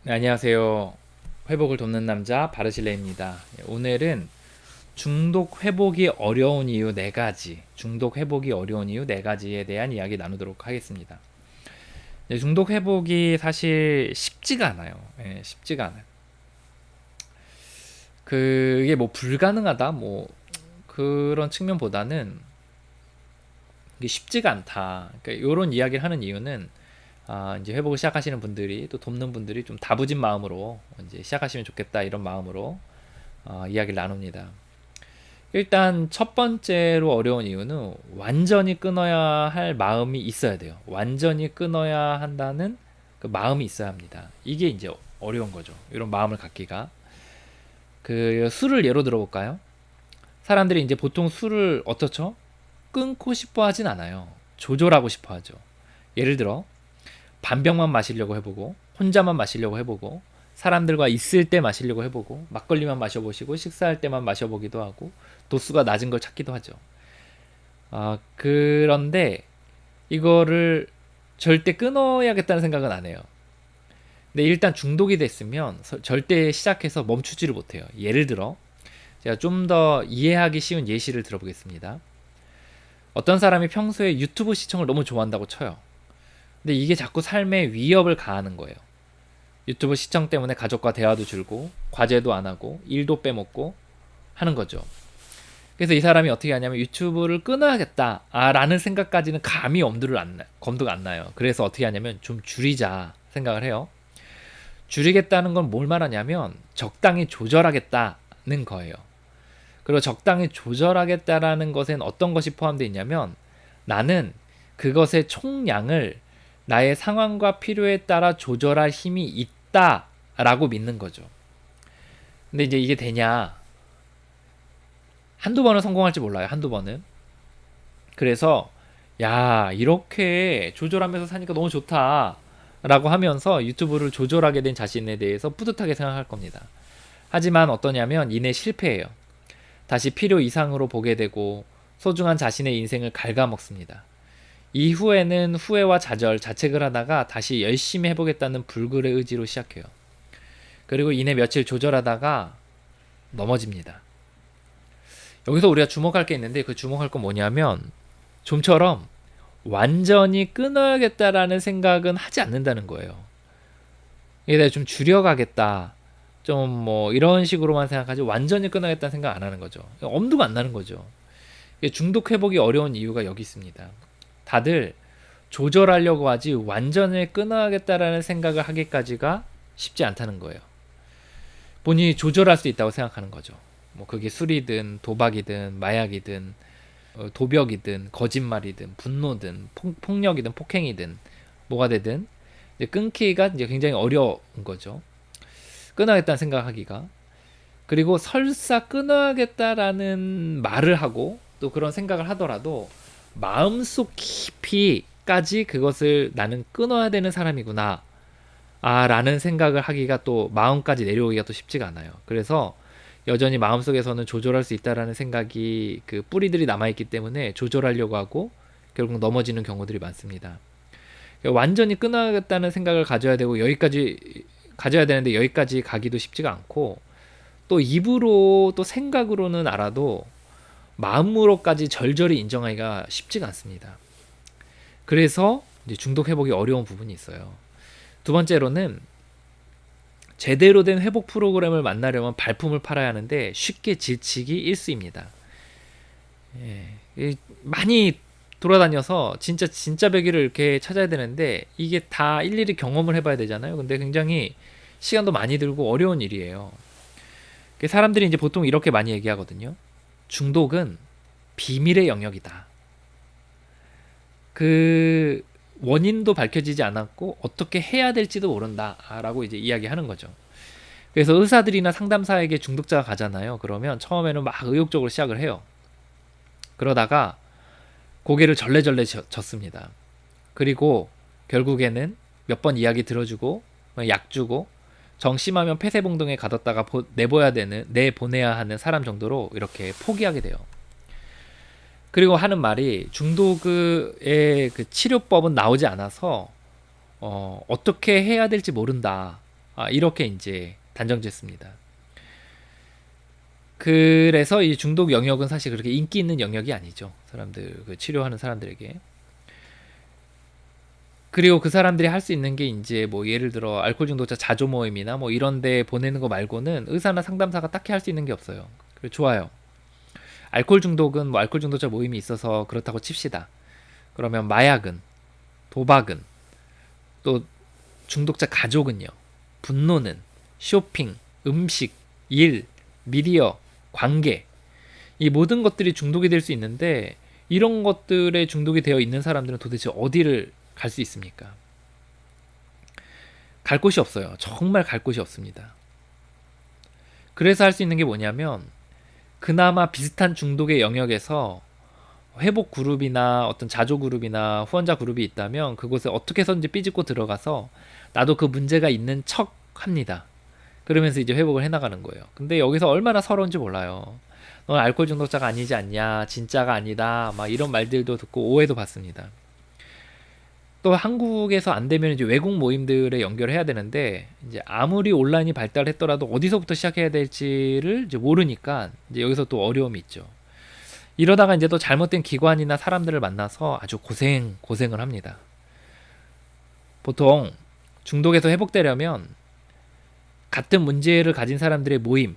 네, 안녕하세요. 회복을 돕는 남자 바르실레입니다. 오늘은 중독 회복이 어려운 이유 4가지, 중독 회복이 어려운 이유 4가지에 대한 이야기 나누도록 하겠습니다. 네, 중독 회복이 사실 쉽지가 않아요. 쉽지가 않아요. 그게 뭐 불가능하다, 뭐 그런 측면보다는 이게 쉽지가 않다. 그러니까 이런 이야기를 하는 이유는 이제 회복을 시작하시는 분들이 또 돕는 분들이 좀 다부진 마음으로 이제 시작하시면 좋겠다 이런 마음으로 이야기를 나눕니다. 일단 첫 번째로 어려운 이유는 완전히 끊어야 할 마음이 있어야 돼요. 완전히 끊어야 한다는 그 마음이 있어야 합니다. 이게 이제 어려운 거죠. 이런 마음을 갖기가. 그 술을 예로 들어볼까요? 사람들이 이제 보통 술을 어떻죠? 끊고 싶어 하진 않아요. 조절하고 싶어 하죠. 예를 들어 반 병만 마시려고 해보고 혼자만 마시려고 해보고 사람들과 있을 때 마시려고 해보고 막걸리만 마셔보시고 식사할 때만 마셔보기도 하고 도수가 낮은 걸 찾기도 하죠. 그런데 이거를 절대 끊어야겠다는 생각은 안 해요. 근데 일단 중독이 됐으면 절대 시작해서 멈추지를 못해요. 예를 들어 제가 좀 더 이해하기 쉬운 예시를 들어보겠습니다. 어떤 사람이 평소에 유튜브 시청을 너무 좋아한다고 쳐요. 근데 이게 자꾸 삶에 위협을 가하는 거예요. 유튜브 시청 때문에 가족과 대화도 줄고 과제도 안 하고 일도 빼먹고 하는 거죠. 그래서 이 사람이 어떻게 하냐면 유튜브를 끊어야겠다라는 생각까지는 감히 검도가 안 나요. 그래서 어떻게 하냐면 좀 줄이자 생각을 해요. 줄이겠다는 건 뭘 말하냐면 적당히 조절하겠다는 거예요. 그리고 적당히 조절하겠다라는 것엔 어떤 것이 포함되어 있냐면 나는 그것의 총량을 나의 상황과 필요에 따라 조절할 힘이 있다라고 믿는 거죠. 근데 이제 이게 되냐? 한두 번은 성공할지 몰라요. 한두 번은. 그래서 야, 이렇게 조절하면서 사니까 너무 좋다. 라고 하면서 유튜브를 조절하게 된 자신에 대해서 뿌듯하게 생각할 겁니다. 하지만 어떠냐면 이내 실패해요. 다시 필요 이상으로 보게 되고 소중한 자신의 인생을 갉아먹습니다. 이후에는 후회와 좌절, 자책을 하다가 다시 열심히 해보겠다는 불굴의 의지로 시작해요. 그리고 이내 며칠 조절하다가 넘어집니다. 여기서 우리가 주목할 게 있는데 그 주목할 건 뭐냐면 좀처럼 완전히 끊어야겠다라는 생각은 하지 않는다는 거예요. 이게 내가 좀 줄여가겠다. 좀 뭐 이런 식으로만 생각하지 완전히 끊어야겠다는 생각 안 하는 거죠. 엄두가 안 나는 거죠. 중독 회복이 어려운 이유가 여기 있습니다. 다들 조절하려고 하지 완전히 끊어야겠다라는 생각을 하기까지가 쉽지 않다는 거예요. 본인이 조절할 수 있다고 생각하는 거죠. 뭐 그게 술이든 도박이든 마약이든 도벽이든 거짓말이든 분노든 폭력이든 폭행이든 뭐가 되든 이제 끊기가 이제 굉장히 어려운 거죠. 끊어야겠다는 생각하기가. 그리고 설사 끊어야겠다라는 말을 하고 또 그런 생각을 하더라도 마음속 깊이까지 그것을 나는 끊어야 되는 사람이구나 라는 생각을 하기가 또 마음까지 내려오기가 또 쉽지가 않아요. 그래서 여전히 마음속에서는 조절할 수 있다라는 생각이 그 뿌리들이 남아있기 때문에 조절하려고 하고 결국 넘어지는 경우들이 많습니다. 완전히 끊어야겠다는 생각을 가져야 되고 여기까지 가져야 되는데 여기까지 가기도 쉽지가 않고 또 입으로 또 생각으로는 알아도 마음으로까지 절절히 인정하기가 쉽지가 않습니다. 그래서 이제 중독 회복이 어려운 부분이 있어요. 두 번째로는 제대로 된 회복 프로그램을 만나려면 발품을 팔아야 하는데 쉽게 지치기 일쑤입니다. 많이 돌아다녀서 진짜 배기를 이렇게 찾아야 되는데 이게 다 일일이 경험을 해봐야 되잖아요. 근데 굉장히 시간도 많이 들고 어려운 일이에요. 사람들이 이제 보통 이렇게 많이 얘기하거든요. 중독은 비밀의 영역이다. 그 원인도 밝혀지지 않았고 어떻게 해야 될지도 모른다라고 이제 이야기하는 거죠. 그래서 의사들이나 상담사에게 중독자가 가잖아요. 그러면 처음에는 막 의욕적으로 시작을 해요. 그러다가 고개를 절레절레 졌습니다. 그리고 결국에는 몇 번 이야기 들어주고 약 주고 정 심하면 폐쇄봉동에 가뒀다가 내보내야 하는 사람 정도로 이렇게 포기하게 돼요. 그리고 하는 말이 중독의 그 치료법은 나오지 않아서 어떻게 해야 될지 모른다. 이렇게 이제 단정짓습니다. 그래서 이 중독 영역은 사실 그렇게 인기 있는 영역이 아니죠. 사람들, 그 치료하는 사람들에게. 그리고 그 사람들이 할 수 있는 게 이제 뭐 예를 들어 알코올 중독자 자조 모임이나 뭐 이런 데 보내는 거 말고는 의사나 상담사가 딱히 할 수 있는 게 없어요. 그래, 좋아요. 알코올 중독은 뭐 알코올 중독자 모임이 있어서 그렇다고 칩시다. 그러면 마약은, 도박은, 또 중독자 가족은요. 분노는, 쇼핑, 음식, 일, 미디어, 관계, 이 모든 것들이 중독이 될 수 있는데, 이런 것들에 중독이 되어 있는 사람들은 도대체 어디를 갈 수 있습니까? 갈 곳이 없어요. 정말 갈 곳이 없습니다. 그래서 할 수 있는 게 뭐냐면, 그나마 비슷한 중독의 영역에서 회복 그룹이나 어떤 자조 그룹이나 후원자 그룹이 있다면 그곳에 어떻게 해서든지 삐집고 들어가서 나도 그 문제가 있는 척 합니다. 그러면서 이제 회복을 해나가는 거예요. 근데 여기서 얼마나 서러운지 몰라요. 넌 알코올 중독자가 아니지 않냐, 진짜가 아니다, 막 이런 말들도 듣고 오해도 받습니다. 또 한국에서 안 되면 이제 외국 모임들에 연결해야 되는데, 이제 아무리 온라인이 발달했더라도 어디서부터 시작해야 될지를 이제 모르니까 이제 여기서 또 어려움이 있죠. 이러다가 이제 또 잘못된 기관이나 사람들을 만나서 아주 고생을 합니다. 보통 중독에서 회복되려면 같은 문제를 가진 사람들의 모임,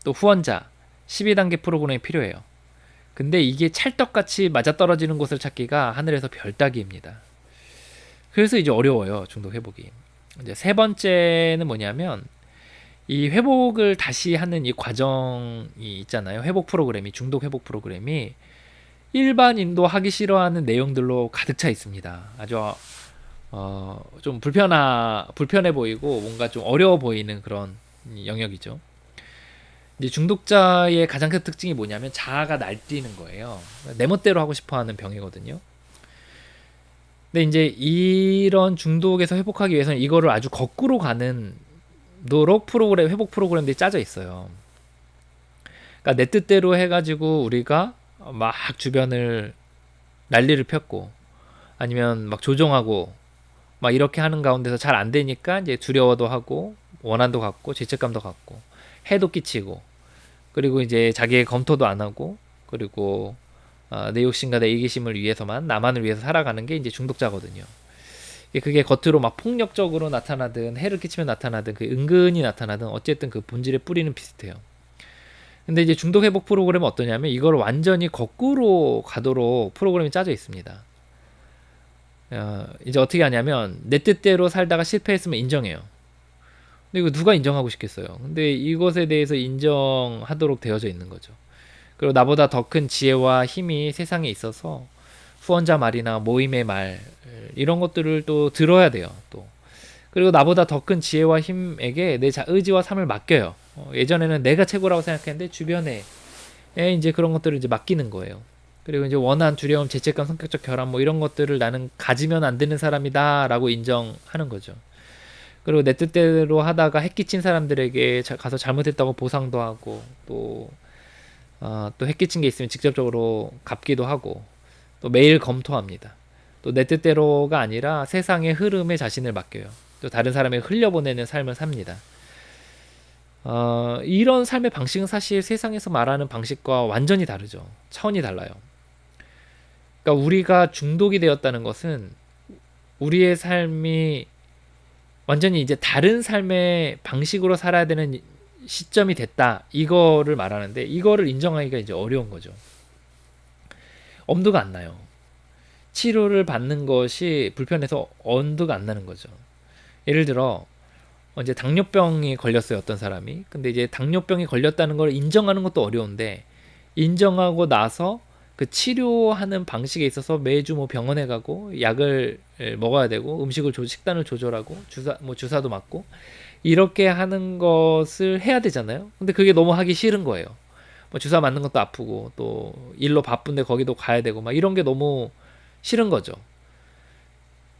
또 후원자, 12단계 프로그램이 필요해요. 근데 이게 찰떡같이 맞아떨어지는 곳을 찾기가 하늘에서 별 따기입니다. 그래서 이제 어려워요, 중독 회복이. 이제 세 번째는 뭐냐면, 이 회복을 다시 하는 이 과정이 있잖아요. 회복 프로그램이, 중독 회복 프로그램이 일반인도 하기 싫어하는 내용들로 가득 차 있습니다. 아주 좀 불편해 보이고 뭔가 좀 어려워 보이는 그런 영역이죠. 이제 중독자의 가장 큰 특징이 뭐냐면 자아가 날뛰는 거예요. 내 멋대로 하고 싶어하는 병이거든요. 근데 이제 이런 중독에서 회복하기 위해서는 이거를 아주 거꾸로 가는 도록 회복 프로그램들이 짜져 있어요. 그러니까 내 뜻대로 해가지고 우리가 막 주변을 난리를 폈고 아니면 막 조종하고 막 이렇게 하는 가운데서 잘 안 되니까 이제 두려워도 하고 원한도 갖고 죄책감도 갖고 해도 끼치고 그리고 이제 자기의 검토도 안 하고 그리고 내 욕심과 내 이기심을 위해서만 나만을 위해서 살아가는 게 이제 중독자거든요. 그게 겉으로 막 폭력적으로 나타나든 해를 끼치면 나타나든 그 은근히 나타나든 어쨌든 그 본질의 뿌리는 비슷해요. 근데 이제 중독 회복 프로그램은 어떠냐면 이걸 완전히 거꾸로 가도록 프로그램이 짜져 있습니다. 이제 어떻게 하냐면 내 뜻대로 살다가 실패했으면 인정해요. 근데 이거 누가 인정하고 싶겠어요. 근데 이것에 대해서 인정하도록 되어져 있는 거죠. 그리고 나보다 더 큰 지혜와 힘이 세상에 있어서 후원자 말이나 모임의 말 이런 것들을 또 들어야 돼요. 또 그리고 나보다 더 큰 지혜와 힘에게 내 의지와 삶을 맡겨요. 예전에는 내가 최고라고 생각했는데 주변에 이제 그런 것들을 이제 맡기는 거예요. 그리고 이제 원한, 두려움, 죄책감, 성격적 결함 뭐 이런 것들을 나는 가지면 안 되는 사람이다라고 인정하는 거죠. 그리고 내 뜻대로 하다가 해끼친 사람들에게 가서 잘못했다고 보상도 하고 또 해끼친 게 있으면 직접적으로 갚기도 하고 또 매일 검토합니다. 또 내 뜻대로가 아니라 세상의 흐름에 자신을 맡겨요. 또 다른 사람에게 흘려보내는 삶을 삽니다. 이런 삶의 방식은 사실 세상에서 말하는 방식과 완전히 다르죠. 차원이 달라요. 그러니까 우리가 중독이 되었다는 것은 우리의 삶이 완전히 이제 다른 삶의 방식으로 살아야 되는 시점이 됐다. 이거를 말하는데 이거를 인정하기가 이제 어려운 거죠. 엄두가 안 나요. 치료를 받는 것이 불편해서 엄두가 안 나는 거죠. 예를 들어 이제 당뇨병이 걸렸어요. 어떤 사람이. 근데 이제 당뇨병이 걸렸다는 걸 인정하는 것도 어려운데 인정하고 나서 그 치료하는 방식에 있어서 매주 뭐 병원에 가고 약을 먹어야 되고 식단을 조절하고 주사도 맞고 이렇게 하는 것을 해야 되잖아요. 근데 그게 너무 하기 싫은 거예요. 뭐 주사 맞는 것도 아프고 또 일로 바쁜데 거기도 가야 되고 막 이런 게 너무 싫은 거죠.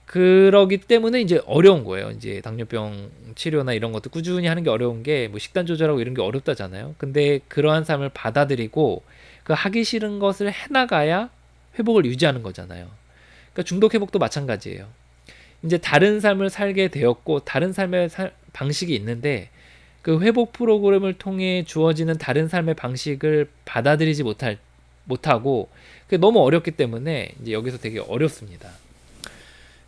그러기 때문에 이제 어려운 거예요. 이제 당뇨병 치료나 이런 것도 꾸준히 하는 게 어려운 게 뭐 식단 조절하고 이런 게 어렵다잖아요. 근데 그러한 삶을 받아들이고 그 하기 싫은 것을 해나가야 회복을 유지하는 거잖아요. 그러니까 중독 회복도 마찬가지예요. 이제 다른 삶을 살게 되었고 다른 삶의 방식이 있는데 그 회복 프로그램을 통해 주어지는 다른 삶의 방식을 받아들이지 못하고 그게 너무 어렵기 때문에 이제 여기서 되게 어렵습니다.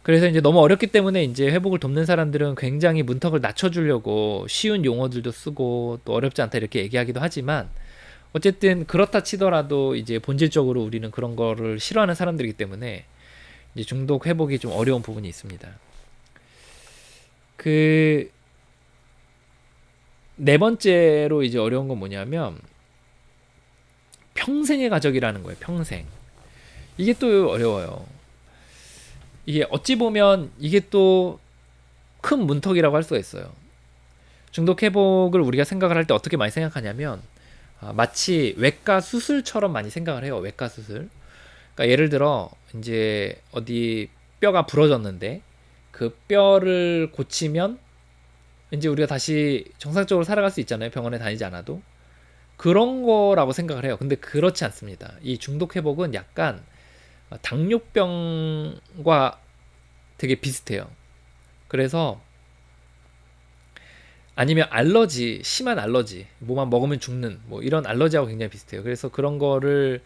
그래서 이제 너무 어렵기 때문에 이제 회복을 돕는 사람들은 굉장히 문턱을 낮춰주려고 쉬운 용어들도 쓰고 또 어렵지 않다 이렇게 얘기하기도 하지만 어쨌든 그렇다 치더라도 이제 본질적으로 우리는 그런 거를 싫어하는 사람들이기 때문에 이제 중독 회복이 좀 어려운 부분이 있습니다. 그 네 번째로 이제 어려운 건 뭐냐면 평생의 가족이라는 거예요. 평생. 이게 또 어려워요. 이게 어찌 보면 이게 또 큰 문턱이라고 할 수가 있어요. 중독 회복을 우리가 생각을 할 때 어떻게 많이 생각하냐면 마치 외과 수술처럼 많이 생각을 해요. 외과 수술. 그러니까 예를 들어 이제 어디 뼈가 부러졌는데 그 뼈를 고치면 이제 우리가 다시 정상적으로 살아갈 수 있잖아요. 병원에 다니지 않아도. 그런 거라고 생각을 해요. 근데 그렇지 않습니다. 이 중독 회복은 약간 당뇨병과 되게 비슷해요. 그래서 아니면 알러지, 심한 알러지, 뭐만 먹으면 죽는 뭐 이런 알러지하고 굉장히 비슷해요. 그래서 그런 거를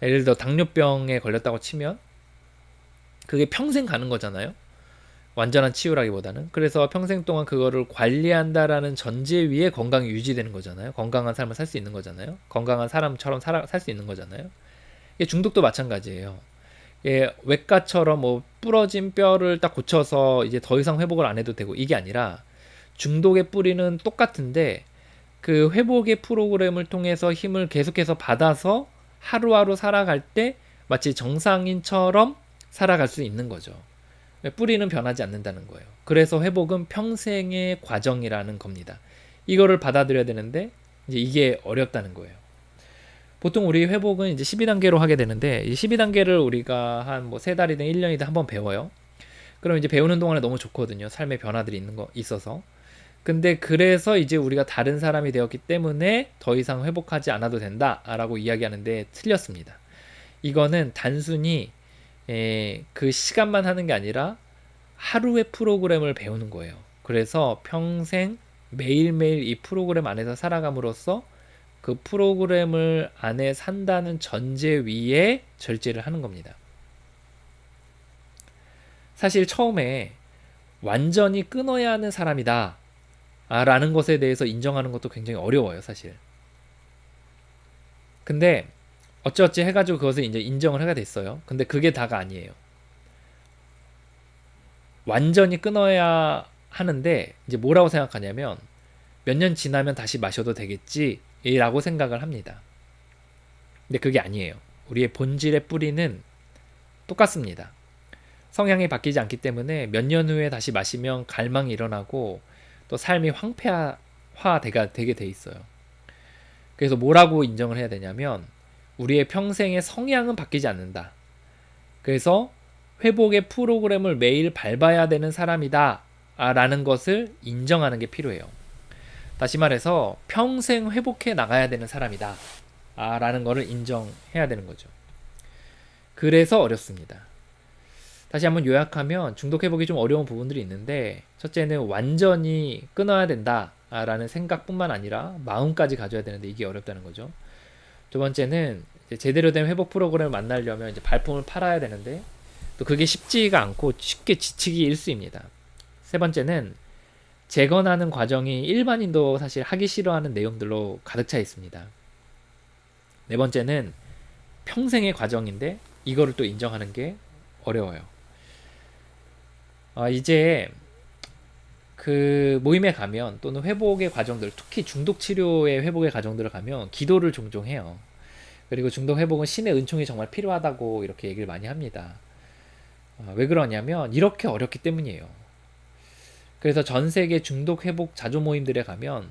예를 들어 당뇨병에 걸렸다고 치면 그게 평생 가는 거잖아요. 완전한 치유라기보다는. 그래서 평생 동안 그거를 관리한다라는 전제 위에 건강이 유지되는 거잖아요. 건강한 삶을 살 수 있는 거잖아요. 건강한 사람처럼 살 수 있는 거잖아요. 이게 중독도 마찬가지예요. 예, 외과처럼 뭐 부러진 뼈를 딱 고쳐서 이제 더 이상 회복을 안 해도 되고 이게 아니라 중독의 뿌리는 똑같은데 그 회복의 프로그램을 통해서 힘을 계속해서 받아서 하루하루 살아갈 때 마치 정상인처럼 살아갈 수 있는 거죠. 뿌리는 변하지 않는다는 거예요. 그래서 회복은 평생의 과정이라는 겁니다. 이거를 받아들여야 되는데 이제 이게 어렵다는 거예요. 보통 우리 회복은 이제 12단계로 하게 되는데 이 12단계를 우리가 한 뭐 3달이든 1년이든 한번 배워요. 그럼 이제 배우는 동안에 너무 좋거든요. 삶의 변화들이 있는 거 있어서. 근데 그래서 이제 우리가 다른 사람이 되었기 때문에 더 이상 회복하지 않아도 된다라고 이야기하는데 틀렸습니다. 이거는 단순히 그 시간만 하는 게 아니라 하루의 프로그램을 배우는 거예요. 그래서 평생 매일매일 이 프로그램 안에서 살아감으로써 그 프로그램을 안에 산다는 전제 위에 절제를 하는 겁니다. 사실 처음에 완전히 끊어야 하는 사람이다 라는 것에 대해서 인정하는 것도 굉장히 어려워요, 사실. 근데 어찌어찌 해가지고 그것을 이제 인정을 하게 됐어요. 근데 그게 다가 아니에요. 완전히 끊어야 하는데 이제 뭐라고 생각하냐면 몇 년 지나면 다시 마셔도 되겠지 라고 생각을 합니다. 근데 그게 아니에요. 우리의 본질의 뿌리는 똑같습니다. 성향이 바뀌지 않기 때문에 몇 년 후에 다시 마시면 갈망이 일어나고 또 삶이 되게 돼 있어요. 그래서 뭐라고 인정을 해야 되냐면 우리의 평생의 성향은 바뀌지 않는다. 그래서 회복의 프로그램을 매일 밟아야 되는 사람이다 라는 것을 인정하는 게 필요해요. 다시 말해서 평생 회복해 나가야 되는 사람이다 라는 것을 인정해야 되는 거죠. 그래서 어렵습니다. 다시 한번 요약하면 중독 회복이 좀 어려운 부분들이 있는데 첫째는 완전히 끊어야 된다 라는 생각뿐만 아니라 마음까지 가져야 되는데 이게 어렵다는 거죠. 두 번째는 제대로 된 회복 프로그램을 만나려면 이제 발품을 팔아야 되는데 또 그게 쉽지가 않고 쉽게 지치기 일쑤입니다. 세 번째는 재건하는 과정이 일반인도 사실 하기 싫어하는 내용들로 가득 차 있습니다. 네 번째는 평생의 과정인데 이거를 또 인정하는 게 어려워요. 이제 그 모임에 가면 또는 회복의 과정들, 특히 중독 치료의 회복의 과정들을 가면 기도를 종종 해요. 그리고 중독 회복은 신의 은총이 정말 필요하다고 이렇게 얘기를 많이 합니다. 왜 그러냐면 이렇게 어렵기 때문이에요. 그래서 전 세계 중독 회복 자조 모임들에 가면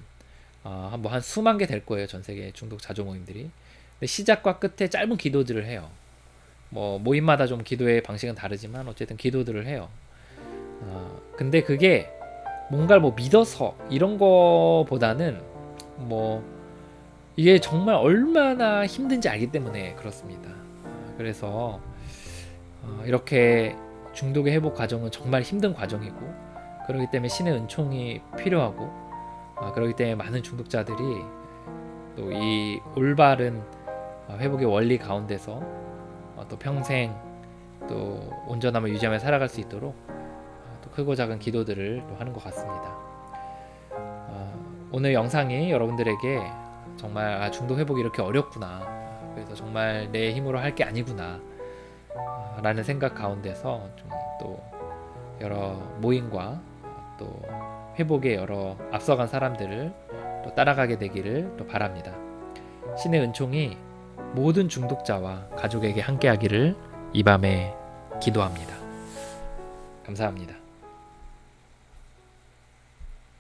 한 수만 개 될 거예요. 전 세계 중독 자조 모임들이. 근데 시작과 끝에 짧은 기도들을 해요. 뭐 모임마다 좀 기도의 방식은 다르지만 어쨌든 기도들을 해요. 근데 그게 뭔가를 뭐 믿어서 이런 거보다는 뭐 이게 정말 얼마나 힘든지 알기 때문에 그렇습니다. 그래서 이렇게 중독의 회복 과정은 정말 힘든 과정이고 그렇기 때문에 신의 은총이 필요하고, 그렇기 때문에 많은 중독자들이 또 이 올바른 회복의 원리 가운데서 또 평생 또 온전함을 유지하며 살아갈 수 있도록 또 크고 작은 기도들을 또 하는 것 같습니다. 오늘 영상이 여러분들에게 정말 중독 회복이 이렇게 어렵구나, 그래서 정말 내 힘으로 할 게 아니구나 라는 생각 가운데서 좀 또 여러 모임과 또 회복의 여러 앞서간 사람들을 또 따라가게 되기를 또 바랍니다. 신의 은총이 모든 중독자와 가족에게 함께하기를 이 밤에 기도합니다. 감사합니다.